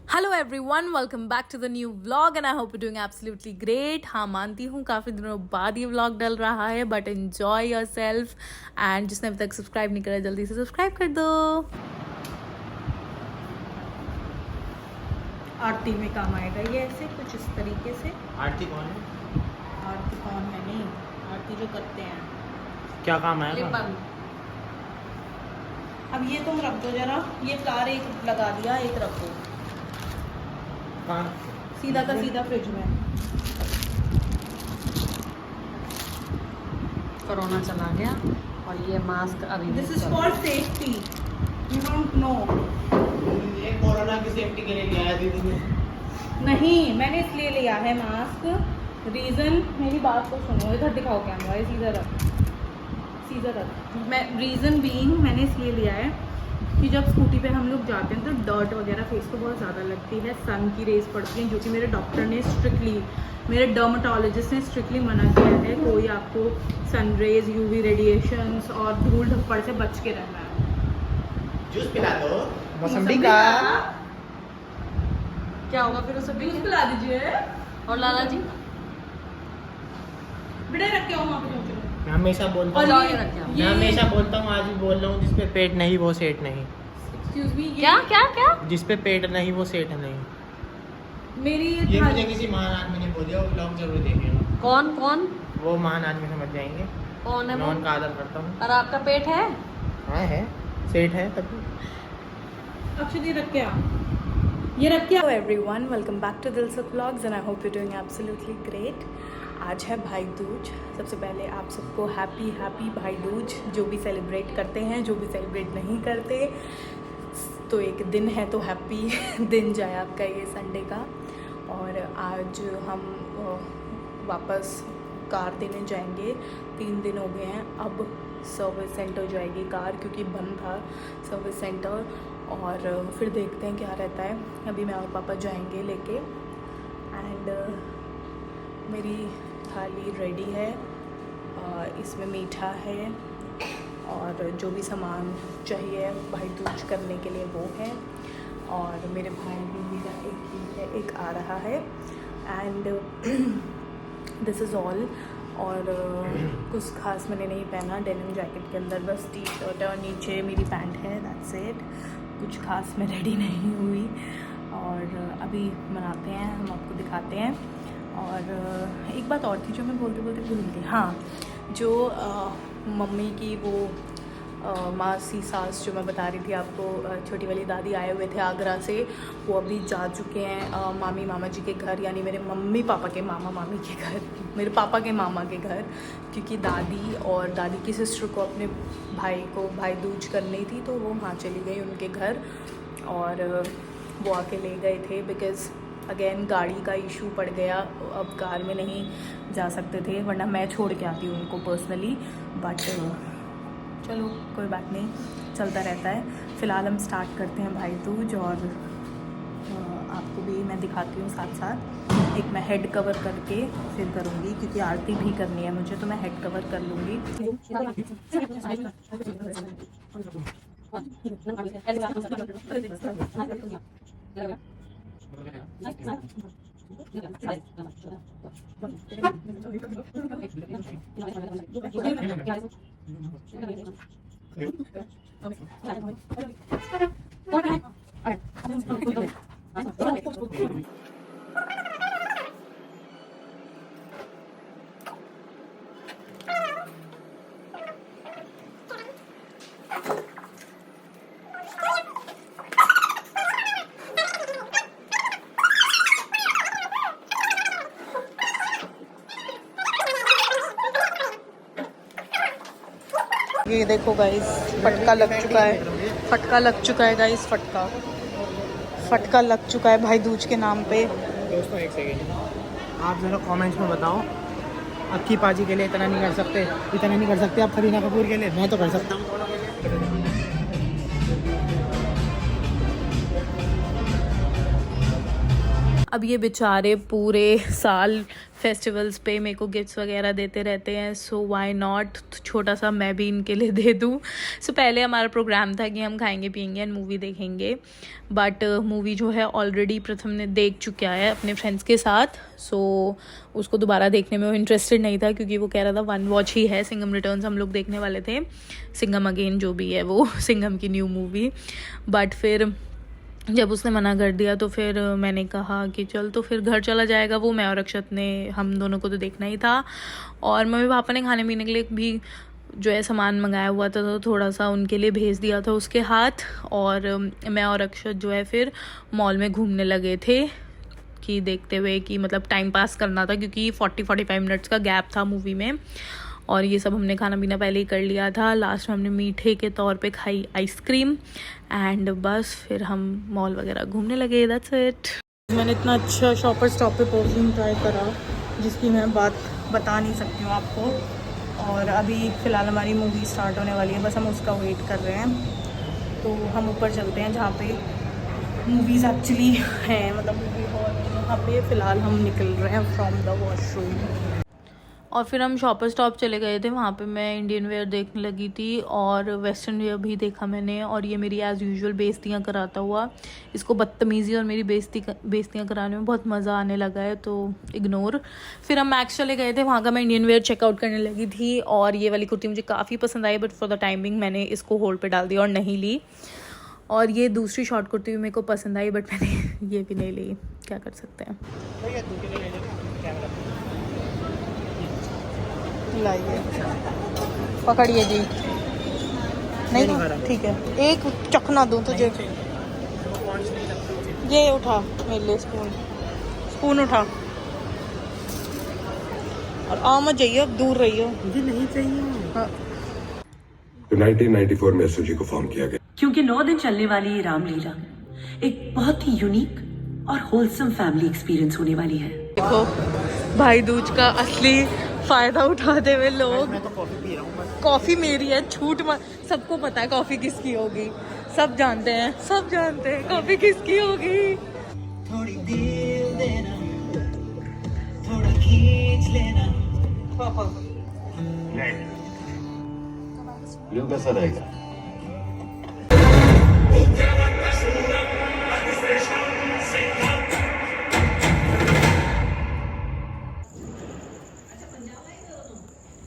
Hello everyone, welcome back to the new vlog and I hope you doing absolutely great. हाँ, मानती हूँ काफ़ी दिनों बाद ये व्लॉग डल रहा है, बट एन्जॉय योरसेल्फ। एंड जिसने अभी तक सब्सक्राइब नहीं करा जल्दी से सब्सक्राइब कर दो। आरती में काम आएगा ये, ऐसे कुछ इस तरीके से। आरती कौन है? आरती कौन है? नहीं, आरती जो करते हैं। क्या काम आएगा? अब ये तुम रख दो जरा, ये फ्लावर एक लगा दिया, एक रख दो कहाँ? सीधा का सीधा फ्रिज में। कोरोना चला गया और ये मास्क अभी this is for safety, you don't know. ये कोरोना की सेफ्टी के लिए लिया है दीदी ने। नहीं, मैंने इसलिए लिया है मास्क। रीज़न, मेरी बात को सुनो, इधर दिखाओ कैमरा, ये सीधा रख, सीधा रख। मैं रीज़न बीइंग मैंने इसलिए लिया है कि जब स्कूटी पे हम लोग जाते हैं तो डर्ट वगैरह फेस को बहुत ज़्यादा लगती है, सन की रेज पड़ती है, जो कि मेरे डॉक्टर ने स्ट्रिक्टली, मेरे डर्माटोलॉजिस्ट ने स्ट्रिक्टली मना किया है। कोई आपको सन रेज, यूवी रेडिएशंस और धूल धप्पड़ से बच के रहना है। जूस पिला दो मौसम्बी का। क्या होगा फिर उसे जूस पिला दीजिए। और लाला जी बेटा रख के आओ वहाँ पे। मैं हमेशा बोलता और हूँ, ये- मैं हमेशा बोलता हूँ, आज भी बोल रहा हूँ, जिस पे पेट नहीं वो सेठ नहीं। एक्सक्यूज मी, क्या क्या क्या जिस पे पेट नहीं वो सेठ नहीं। मेरी ये मुझे किसी महान आदमी ने बोला, वो ब्लॉग जरूर देखेगा। कौन कौन वो महान आदमी समझ जाएंगे। कौन है मैं वो? उनका आदर करता हूँ। और आपका पेट है? हाँ है, सेठ है तभी। अक्षय रख के आ, ये रख के। Hello everyone, welcome back to Dil Se vlogs and I hope you doing absolutely great. आज है भाई दूज। सबसे पहले आप सबको हैप्पी हैप्पी भाई दूज, जो भी सेलिब्रेट करते हैं, जो भी सेलिब्रेट नहीं करते। तो एक दिन है तो हैप्पी दिन जाए आपका ये संडे का। और आज हम वापस कार देने जाएंगे। 3 दिन हो गए हैं, अब सर्विस सेंटर जाएगी कार, क्योंकि बंद था सर्विस सेंटर। और फिर देखते हैं क्या रहता है। अभी मैं और पापा जाएंगे लेके। एंड मेरी थाली रेडी है, इसमें मीठा है और जो भी सामान चाहिए भाई दूज करने के लिए वो है। और मेरे भाई भी का एक ही है, एक आ रहा है। And this is all. और कुछ खास मैंने नहीं पहना, डेनिम जैकेट के अंदर बस टी शर्ट और नीचे मेरी पैंट है, दैट्स इट। कुछ खास मैं रेडी नहीं हुई। और अभी मनाते हैं, हम आपको दिखाते हैं। और एक बात और थी जो मैं बोलते बोलते भूल गई। हाँ, जो मम्मी की वो मासी सास जो मैं बता रही थी आपको, छोटी वाली दादी आए हुए थे आगरा से, वो अभी जा चुके हैं मामी मामा जी के घर, यानी मेरे मम्मी पापा के मामा मामी के घर, मेरे पापा के मामा के घर। क्योंकि दादी और दादी की सिस्टर को अपने भाई को भाई दूज करनी थी, तो वो वहाँ चली गई उनके घर। और वो आके ले गए थे, बिकॉज़ अगेन गाड़ी का इशू पड़ गया, अब कार में नहीं जा सकते थे, वरना मैं छोड़ के आती हूँ उनको पर्सनली। बट चलो कोई बात नहीं, चलता रहता है। फ़िलहाल हम स्टार्ट करते हैं भाई दूज। और आपको भी मैं दिखाती हूँ साथ साथ। एक मैं हेड कवर करके फिर करूँगी, क्योंकि आरती भी करनी है मुझे, तो मैं हेड कवर कर लूँगी। ये देखो गाइस, फटका लग चुका है, फटका लग चुका है गाइस, फटका लग चुका है भाई दूज के नाम पे। दोस्तों एक सेकेंड, आप जरा कमेंट्स में बताओ, अक्की पाजी के लिए इतना नहीं कर सकते, इतना नहीं कर सकते आप करीना कपूर के लिए? मैं तो कर सकता हूँ। अब ये बेचारे पूरे साल फेस्टिवल्स पे मेरे को गिफ्ट्स वगैरह देते रहते हैं, सो व्हाई नॉट छोटा सा मैं भी इनके लिए दे दूँ। सो पहले हमारा प्रोग्राम था कि हम खाएंगे पियेंगे एंड मूवी देखेंगे, बट मूवी जो है ऑलरेडी प्रथम ने देख चुका है अपने फ्रेंड्स के साथ, सो उसको दोबारा देखने में वो इंटरेस्टेड नहीं था क्योंकि वो कह रहा था वन वॉच ही है। सिंघम रिटर्न्स हम लोग देखने वाले थे, सिंघम अगेन जो भी है वो सिंघम की न्यू मूवी, बट फिर जब उसने मना कर दिया तो फिर मैंने कहा कि चल तो फिर घर चला जाएगा वो, मैं और अक्षत ने, हम दोनों को तो देखना ही था। और मम्मी पापा ने खाने पीने के लिए भी जो है सामान मंगाया हुआ था तो थोड़ा सा उनके लिए भेज दिया था उसके हाथ, और मैं और अक्षत जो है फिर मॉल में घूमने लगे थे कि देखते हुए कि मतलब टाइम पास करना था क्योंकि 40-45 मिनट्स का गैप था मूवी में, और ये सब हमने खाना पीना पहले ही कर लिया था। लास्ट में हमने मीठे के तौर पे खाई आइसक्रीम एंड बस फिर हम मॉल वगैरह घूमने लगे, दैट्स इट। मैंने इतना अच्छा शॉपर स्टॉप पे परफ्यूम ट्राई करा जिसकी मैं बात बता नहीं सकती हूँ आपको, और अभी फ़िलहाल हमारी मूवी स्टार्ट होने वाली है, बस हम उसका वेट कर रहे हैं। तो हम ऊपर चलते हैं जहाँ पे मूवीज़ एक्चुअली हैं, मतलब मूवी हॉल, वहाँ पे फ़िलहाल हम निकल रहे हैं फ्रॉम द वॉशरूम। और फिर हम शॉपर स्टॉप चले गए थे, वहाँ पे मैं इंडियन वेयर देखने लगी थी और वेस्टर्न वेयर भी देखा मैंने, और ये मेरी एज़ यूजुअल बेइज्जतियाँ कराता हुआ, इसको बदतमीज़ी और मेरी बेइज्जतियाँ कराने में बहुत मज़ा आने लगा है, तो इग्नोर। फिर हम मैक्स चले गए थे, वहाँ का मैं इंडियन वेयर चेकआउट करने लगी थी, और ये वाली कुर्ती मुझे काफ़ी पसंद आई, बट फॉर द टाइमिंग मैंने इसको होल्ड पर डाल दिया और नहीं ली। और ये दूसरी शॉर्ट कुर्ती भी मेरे को पसंद आई, बट मैंने ये भी नहीं ली, क्या कर सकते हैं। लाइए, पकड़िए जी। नहीं ठीक है, एक चखना दूँ तुझे, ये उठा मेरे लिए स्पून उठा, और आ मत जाइए, अब दूर रहिए। मुझे नहीं चाहिए। हाँ। तो 1994 में एसओजी को फॉर्म किया गया क्योंकि 9 दिन चलने वाली ये रामलीला एक बहुत ही यूनिक और होलसम फैमिली एक्सपीरियंस होने वाली है। देखो भाई दूज का असली फायदा उठाते हुए लोग, मैं तो कॉफ़ी पी रहा हूँ बस। कॉफ़ी मेरी है, छूट मत, सबको पता है कॉफ़ी किसकी होगी, सब जानते हैं कॉफ़ी किसकी होगी। थोड़ी दिल देना, थोड़ा खींच लेना। व्यू कैसा रहेगा?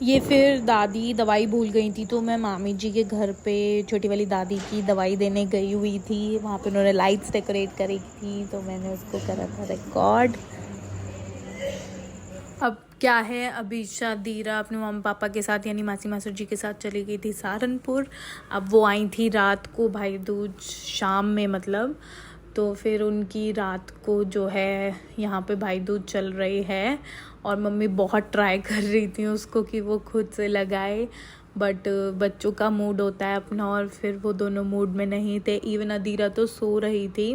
ये फिर दादी दवाई भूल गई थी, तो मैं मामी जी के घर पे छोटी वाली दादी की दवाई देने गई हुई थी, वहाँ पे उन्होंने लाइट्स डेकोरेट करी थी, तो मैंने उसको करा था रिकॉर्ड। अब क्या है, अभी शादीरा अपने मम्मी पापा के साथ यानी मासी मासुर जी के साथ चली गई थी सहारनपुर। अब वो आई थी रात को भाई दूज शाम में, मतलब तो फिर उनकी रात को जो है यहाँ पे भाई दूज चल रही है, और मम्मी बहुत ट्राई कर रही थी उसको कि वो खुद से लगाए, बट बच्चों का मूड होता है अपना, और फिर वो दोनों मूड में नहीं थे। इवन अदीरा तो सो रही थी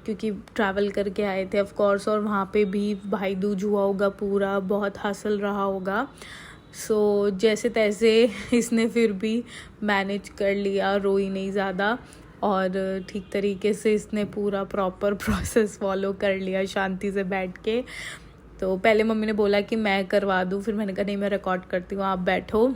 क्योंकि ट्रैवल करके आए थे ऑफ कोर्स, और वहाँ पे भी भाई दूज हुआ होगा पूरा, बहुत हासिल रहा होगा। सो जैसे तैसे इसने फिर भी मैनेज कर लिया, रोई नहीं ज़्यादा, और ठीक तरीके से इसने पूरा प्रॉपर प्रोसेस फॉलो कर लिया शांति से बैठ के। तो पहले मम्मी ने बोला कि मैं करवा दूँ, फिर मैंने कहा नहीं मैं रिकॉर्ड करती हूँ, आप बैठो।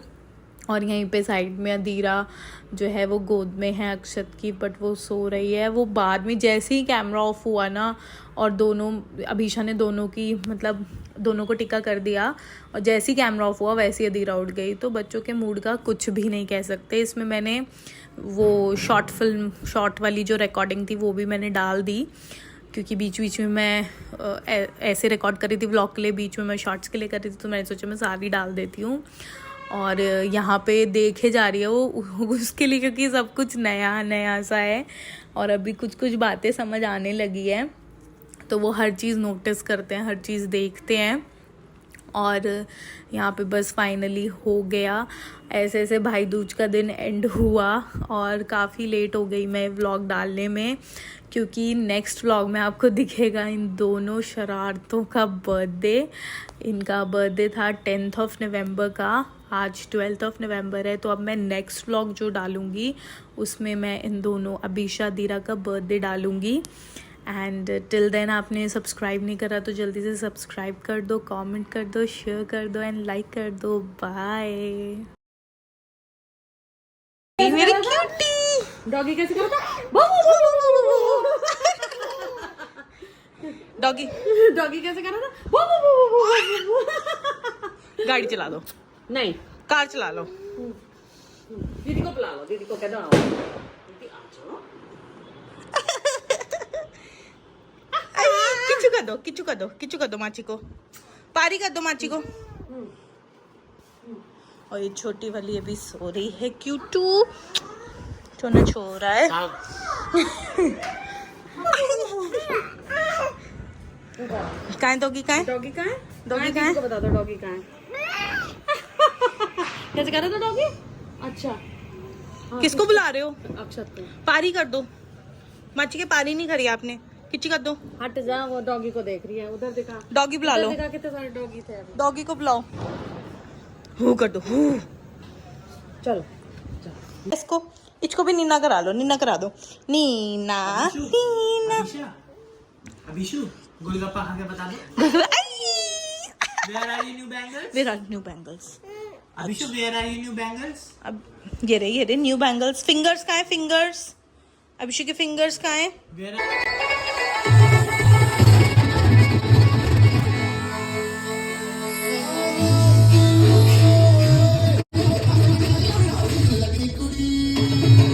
और यहीं पे साइड में अदीरा जो है वो गोद में है अक्षत की, बट वो सो रही है। वो बाद में जैसे ही कैमरा ऑफ हुआ ना, और दोनों अभीशा ने दोनों की मतलब दोनों को टिक्का कर दिया, और जैसे ही कैमरा ऑफ हुआ वैसे ही अदीरा उठ गई। तो बच्चों के मूड का कुछ भी नहीं कह सकते। इसमें मैंने वो शॉर्ट वाली जो रिकॉर्डिंग थी वो भी मैंने डाल दी, क्योंकि बीच बीच में मैं ऐसे रिकॉर्ड कर रही थी व्लॉग के लिए, बीच में मैं शॉर्ट्स के लिए कर रही थी, तो मैंने सोचा मैं सारी डाल देती हूँ। और यहाँ पे देखे जा रही है वो उसके लिए, क्योंकि सब कुछ नया नया सा है और अभी कुछ कुछ बातें समझ आने लगी है, तो वो हर चीज़ नोटिस करते हैं, हर चीज़ देखते हैं। और यहाँ पे बस फाइनली हो गया, ऐसे ऐसे भाई दूज का दिन एंड हुआ, और काफ़ी लेट हो गई मैं व्लॉग डालने में, क्योंकि नेक्स्ट व्लॉग में आपको दिखेगा इन दोनों शरारतों का बर्थडे। इनका बर्थडे था 10 नवंबर का, आज 12 नवंबर है। तो अब मैं नेक्स्ट व्लॉग जो डालूँगी उसमें मैं इन दोनों अभीशा अदीरा का बर्थडे डालूँगी। एंड टिल देन आपने सब्सक्राइब नहीं करा तो जल्दी से सब्सक्राइब कर दो, कमेंट कर दो, शेयर कर दो एंड लाइक कर दो. बाय. मेरी क्यूटी डॉगी कैसे करता? डॉगी डॉगी कैसे कर रहा था? गाड़ी चला दो, नहीं, कार चला लो. दीदी को बुला लो, दीदी को कहना आओ. दीदी आ जाओ. किचू कर दो, किचू कर दो, किचू कर दो माची को, पारी कर दो माची को. और ये छोटी वाली अभी सो रही है. क्यूटू छोना छो रहा है. कहाँ है डॉगी? कहाँ है डॉगी कहाँ है? डॉगी? कहाँ है? को बता दो डॉगी कहाँ है. कैसे कर रहे थे डॉगी? अच्छा. किसको बुला रहे हो? अक्षत को. पारी कर दो. माची के पारी नहीं करी आपने. किची कर दो. हट जा, वो डॉगी को देख रही है. उधर दिखा. डॉगी बुला लो. उधर दिखा कितने सारे डॉगी थे अभी. डॉगी को बुलाओ. हू कर दो. हू. चलो. इसको भी नीना करा लो. नीना करा दो. नीना नीना. अभिषु गोलगप्पा खा के बता दो. Where are your new bangles? Where are new bangles? अभिषु where are your new bangles? अब ये रहे न्यू बैंगल्स. फिंगर्स कहाँ है? फिंगर्स. अभिषेक के फिंगर्स कहाँ है? Where are